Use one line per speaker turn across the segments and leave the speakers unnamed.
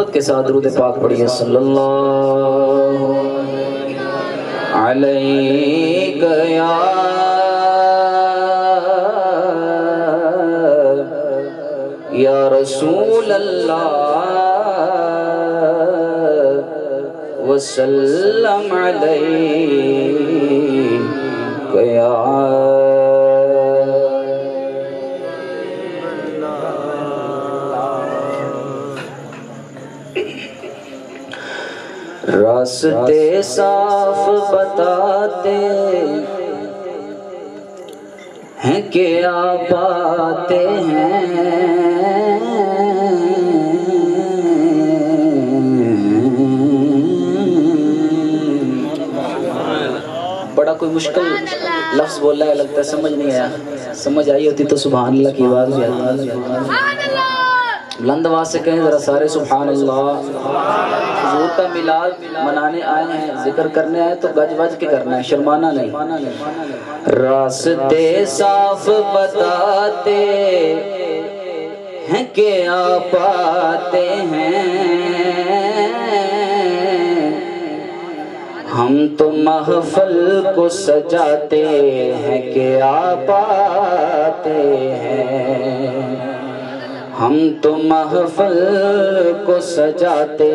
محبت کے ساتھ درود پاک پڑھیے صلی اللہ علیہ یا رسول اللہ وسلم علیہ یا راستے صاف بتاتے ہیں کہ آپ آتے ہیں، بڑا کوئی مشکل لفظ بول رہا ہے، لگتا ہے سمجھ نہیں آیا، سمجھ آئی ہوتی تو سبحان اللہ کی آواز بھی آتی۔ بلند آواز سے کہیں ذرا سارے سبحان اللہ۔ حضور کا میلاد منانے آئے ہیں، ذکر کرنے آئے تو گج وج کے کرنا ہے، شرمانا نہیں۔ راستے صاف بتاتے ہیں کہ آپ آتے ہیں، ہم تو محفل کو سجاتے ہیں کہ آپ آتے ہیں، ہم تو محفل کو سجاتے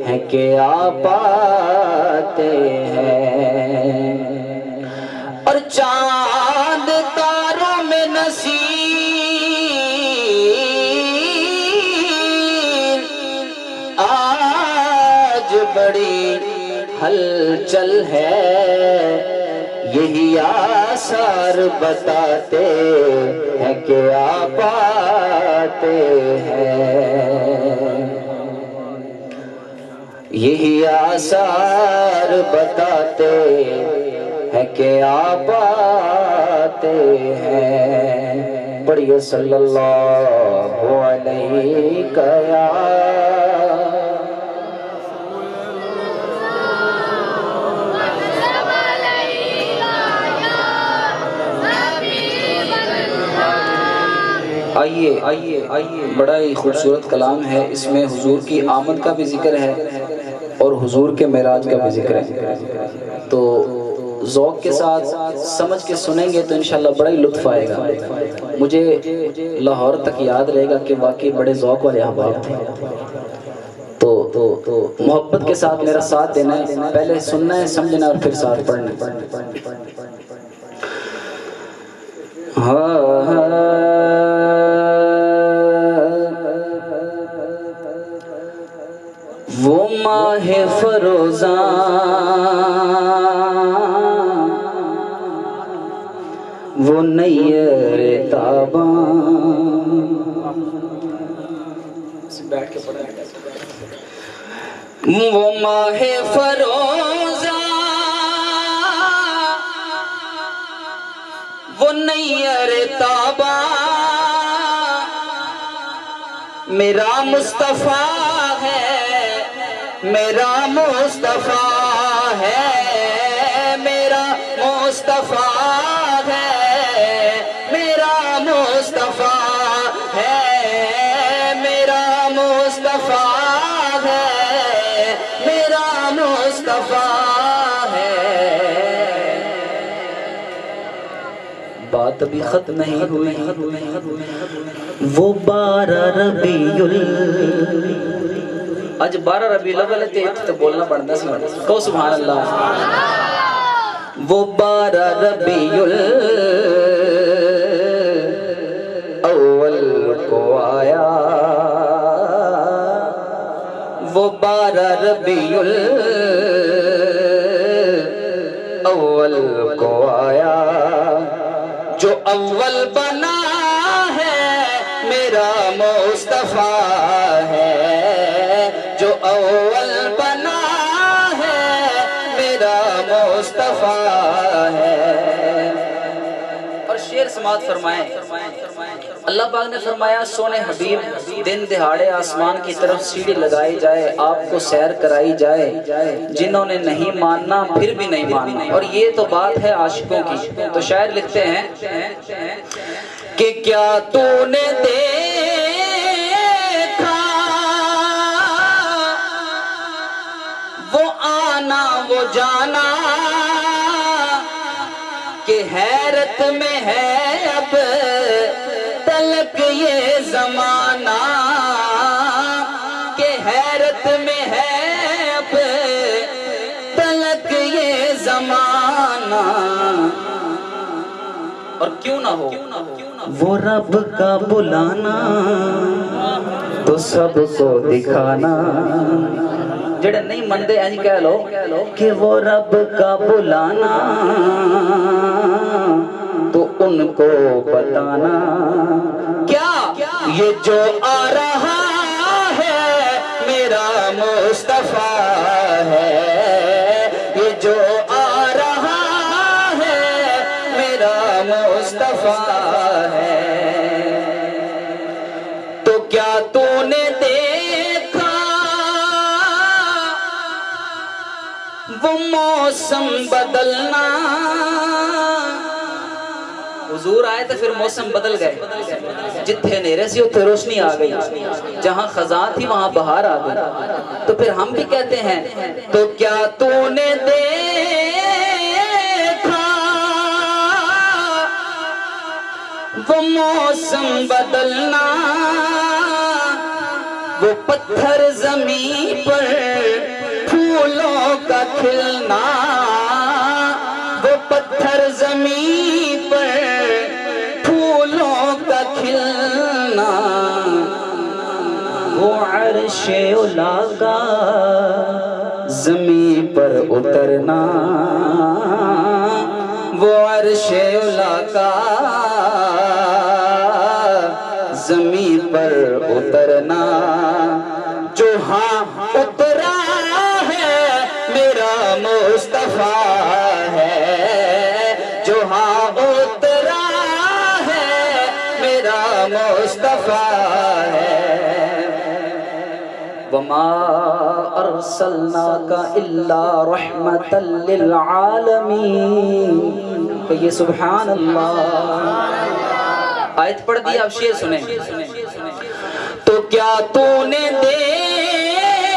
ہیں کہ آپ آتے ہیں، اور چاند تاروں میں نصیر آج بڑی ہلچل ہے، یہی آثار بتاتے ہیں کہ آپ آتے ہیں، یہی آثار بتاتے ہیں کہ آپ آتے ہیں۔ پڑھیے صلی اللہ علیہ یا آئیے بڑا ہی خوبصورت کلام ہے، اس میں حضور کی آمد کا بھی ذکر ہے اور حضور کے معراج کا بھی ذکر ہے، تو ذوق کے ساتھ سمجھ کے سنیں گے تو انشاءاللہ بڑا ہی لطف آئے گا۔ مجھے لاہور تک یاد رہے گا کہ واقعی بڑے ذوق والے احباب تھے، تو محبت کے ساتھ میرا ساتھ دینا ہے، پہلے سننا ہے، سمجھنا اور پھر ساتھ پڑھنا۔ وہ ماہ فروزاں، وہ نیر تاباں، وہ ماہ فروزاں، وہ نیر تاباں، میرا مصطفیٰ ہے، میرا مصطفیٰ ہے، میرا مصطفیٰ ہے، میرا مصطفیٰ ہے، میرا مصطفیٰ ہے، میرا مصطفیٰ ہے۔ بات ابھی ختم نہیں ہوئی، وہ 12 ربیع آج 12 ربیع الاول ہے تو بولنا پڑتا سی، کہو سبحان اللہ۔ وہ 12 ربیع الاول کو آیا، وہ 12 ربیع الاول کو آیا، جو اول بنا ہے میرا مصطفیٰ ہے، جو اول بنا ہے میرا مصطفیٰ ہے۔ اور شعر سماعت فرمائیں، اللہ پاک نے فرمایا سونے حبیب دن دہاڑے آسمان کی طرف سیڑھی لگائی جائے، آپ کو سیر کرائی جائے، جنہوں نے نہیں ماننا پھر بھی نہیں ماننا۔ اور یہ تو بات ہے عاشقوں کی، تو شاعر لکھتے ہیں کہ کیا تو نے دیکھا جانا کہ حیرت میں ہے اب تلک یہ زمانہ، کہ حیرت میں ہے اب تلک یہ زمانہ. اور کیوں نہ ہو وہ رب کا بلانا تو سب کو دکھانا. جڑے نہیں مندے ہیں کہہ لو کہ وہ رب کا بلانا تو ان کو بتانا. کیا یہ جو آ رہا ہے میرا مصطفیٰ ہے، یہ جو آ رہا ہے میرا مصطفیٰ ہے. تو کیا تو نے دیکھا وہ موسم بدلنا؟ حضور آئے تو پھر موسم بدل گئے، جتھے نیرے سی اتھے روشنی آ گئی، جہاں خزاں تھی وہاں بہار آ گئی. تو پھر ہم بھی کہتے ہیں تو کیا تو نے دیکھا وہ موسم بدلنا، وہ پتھر زمین پر پھولوں کا کھلنا، وہ پتھر زمین پر پھولوں کا کھلنا، وہ عرش اولا کا زمین پر اترنا، وہ عرش اولا کا زمین پر اترنا. جو ہاں اترا ہے میرا مصطفیٰ ہے، جو ہاں اترا ہے میرا مصطفیٰ ہے. وما ارسلناک الا رحمتا للعالمین. کہیے سبحان اللہ. آیت پڑھ دی، آپ شعر سنیں. تو کیا تو نے دیکھا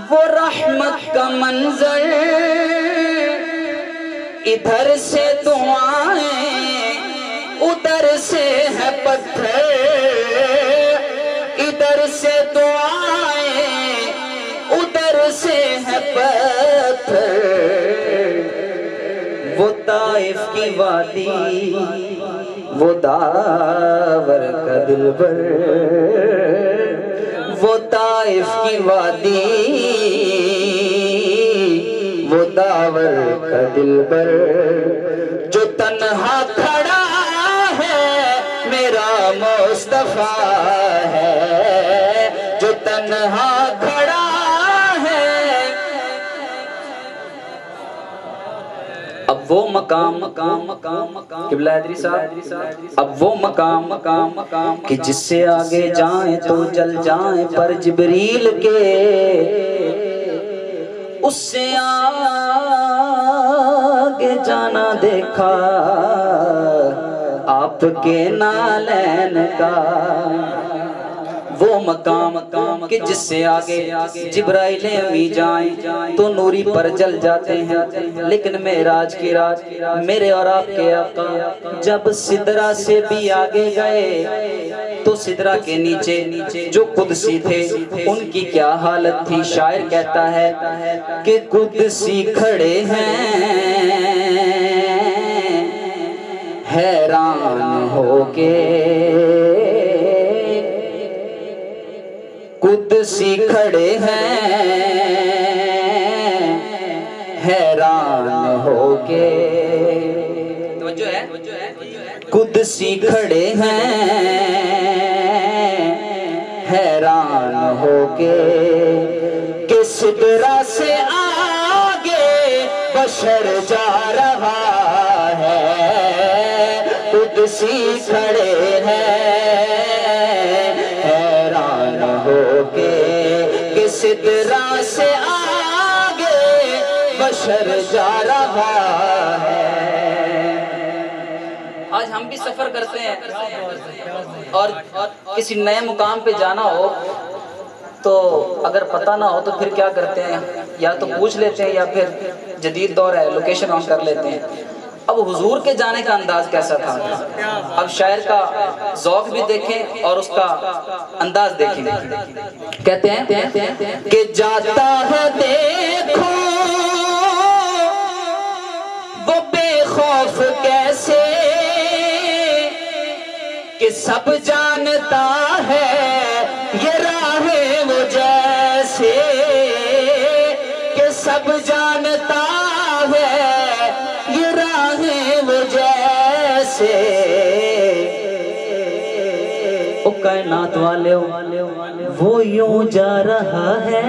وہ رحمت کا منظر، ادھر سے دعائیں ادھر سے ہے پتھر، ادھر سے دعائیں ادھر سے ہے پتھر. وہ طائف کی وادی وہ داور کا دلبر، وہ طائف کی وادی وہ داور کا دلبر. جو تنہا کھڑا ہے میرا مصطفیٰ ہے، جو تنہا کھڑا وہ مقام قبلہ حیدری صاحب، اب وہ مقام کہ جس سے آگے جائیں تو جل جائیں، پر جبریل کے اس سے آگے جانا دیکھا آپ کے نالین کا. وہ مقام کہ جس سے آگے جبرائیل امی جائیں تو نوری پر جل جاتے ہیں. لیکن معراج کی رات میرے اور آپ کے آقا جب سدرہ سے بھی آگے گئے تو سدرہ کے نیچے جو قدسی تھے ان کی کیا حالت تھی. شاعر کہتا ہے کہ قدسی کھڑے ہیں حیران ہو کے، قدسی کھڑے ہیں حیران ہو کے. قدسی کھڑے ہیں حیران ہو کے کہ سدرہ سے آگے بشر جا رہا ہے. قدسی کھڑے ہیں حیران ہو کے کہ سدرہ سے آگے بشر جا رہا ہے. آج ہم بھی سفر کرتے ہیں اور کسی نئے مقام پہ جانا ہو
تو اگر پتہ نہ ہو تو پھر کیا کرتے ہیں، یا تو پوچھ لیتے ہیں یا پھر جدید دور ہے لوکیشن آن کر لیتے ہیں۔ اب حضور کے جانے کا انداز کیسا تھا، اب شاعر کا ذوق بھی دیکھیں اور اس کا انداز دیکھیں۔ کہتے ہیں
کہ جاتا ہے دیکھو وہ بے خوف کیسے، کہ سب جانتا ہے یہ راہ وہ جیسے، کہ سب جانتا ہے یہ راہ وہ جیسے۔
او کائنات والے وہ یوں جا رہا ہے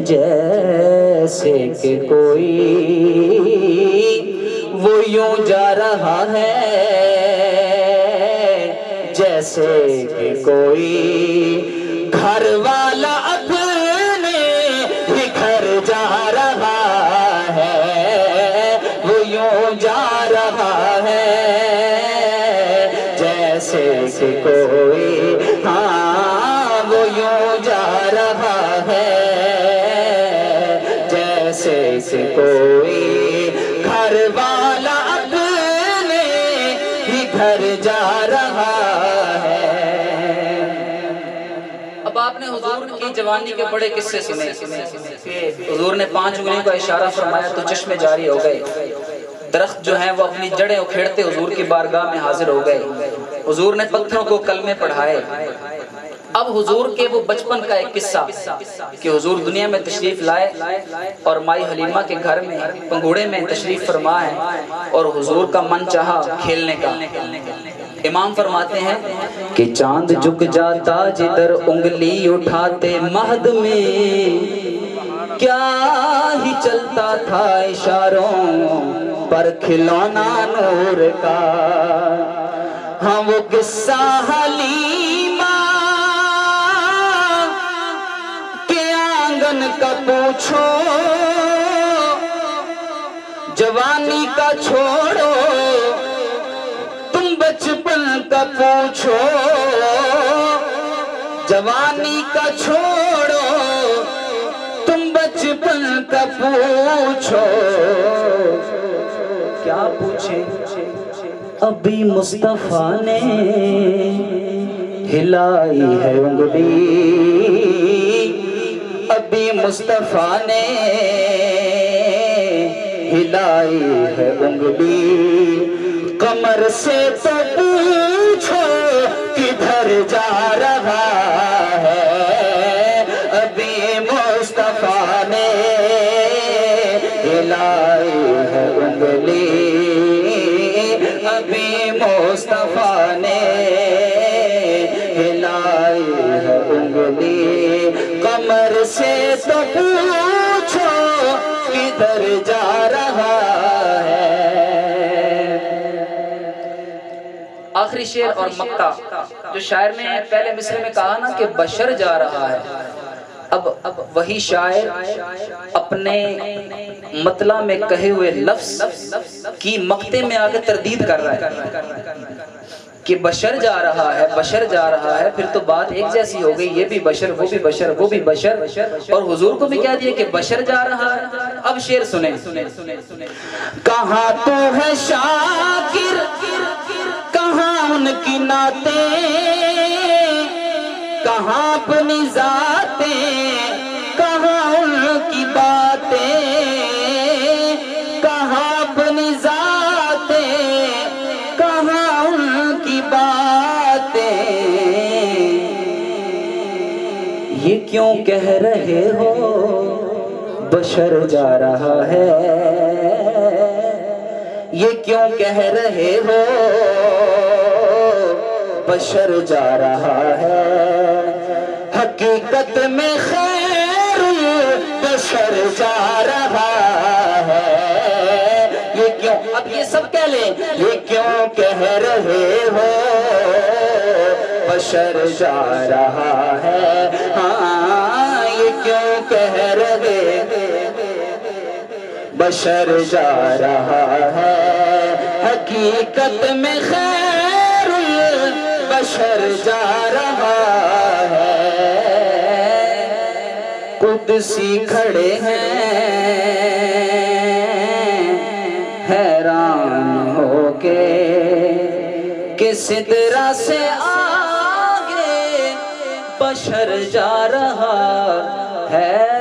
جیسے کہ کوئی، وہ یوں جا رہا ہے جیسے کہ کوئی گھر والا اپنے ہی گھر جا رہا ہے، وہ یوں جا رہا ہے جیسے کہ کوئی، ہاں وہ یوں جا رہا ہے جیسے کہ کوئی گھر والا اپنے ہی گھر جا رہا ہے۔
اب آپ نے حضور کی جوانی کے بڑے قصے سنے کہ حضور نے 5 انگلیوں کا اشارہ فرمایا تو چشمے جاری ہو گئے، درخت جو ہیں وہ اپنی جڑیں اکھیڑتے حضور کی بارگاہ میں حاضر ہو گئے، حضور نے پتھروں کو کلمے پڑھائے۔ اب حضور کے وہ بچپن کا ایک قصہ کہ حضور دنیا میں تشریف لائے اور مائی حلیمہ کے گھر میں پنگھوڑے میں تشریف فرما ہے اور حضور کا من چاہا کھیلنے کا۔ امام فرماتے ہیں
کہ چاند جھک جاتا جدھر انگلی اٹھاتے مہد میں،
کیا ہی چلتا تھا اشاروں پر کھلونا نور کا، ہاں وہ قصہ حلیمہ کے آنگن کا پوچھو، جوانی کا چھوڑو تم بچپن کا پوچھو، جوانی کا چھوڑو تم بچپن کا پوچھو۔
کیا پوچھے ابھی مصطفیٰ نے
ہلائی ہے انگلی، ابھی مصطفیٰ نے ہلائی ہے انگلی، کمر سے تو پوچھو کدھر جا رہا ہے، ابھی مصطفیٰ نے ہلائی ہے انگلی، ابھی مصطفیٰ نے ہلائی ہے انگلی، کمر سے تو پوچھو کدھر جا رہا ہے۔
آخری شعر اور مکہ جو شاعر نے پہلے مصرے میں کہا نا کہ بشر جا رہا ہے، اب وہی شاعر اپنے مطلع میں کہے ہوئے لفظ کی مقطع میں آگے تردید کر رہا ہے کہ بشر جا رہا ہے، بشر جا رہا ہے، پھر تو بات ایک جیسی ہو گئی، یہ بھی بشر وہ بھی بشر وہ بھی بشر، اور حضور کو بھی کہہ دیا کہ بشر جا رہا ہے۔ اب شعر سنیں،
کہاں تو ہے شاکر کہاں ان کی نعتیں، کہاں اپنی ذاتیں کہاں ان کی باتیں، کہاں اپنی ذاتیں کہاں ان کی باتیں،
یہ کیوں کہہ رہے ہو بشر جا رہا ہے،
یہ کیوں کہہ رہے ہو بشر جا رہا ہے، حقیقت میں خیر بشر جا رہا ہے، یہ کیوں، اب یہ سب کہہ لیں، یہ کیوں کہہ رہے ہو بشر جا رہا ہے، ہاں یہ کیوں کہہ رہے بشر جا رہا ہے، حقیقت میں خیر بشر جا رہا ہے۔ قدسی کھڑے ہیں حیران ہو کے کہ سدرہ سے آگے بشر جا رہا ہے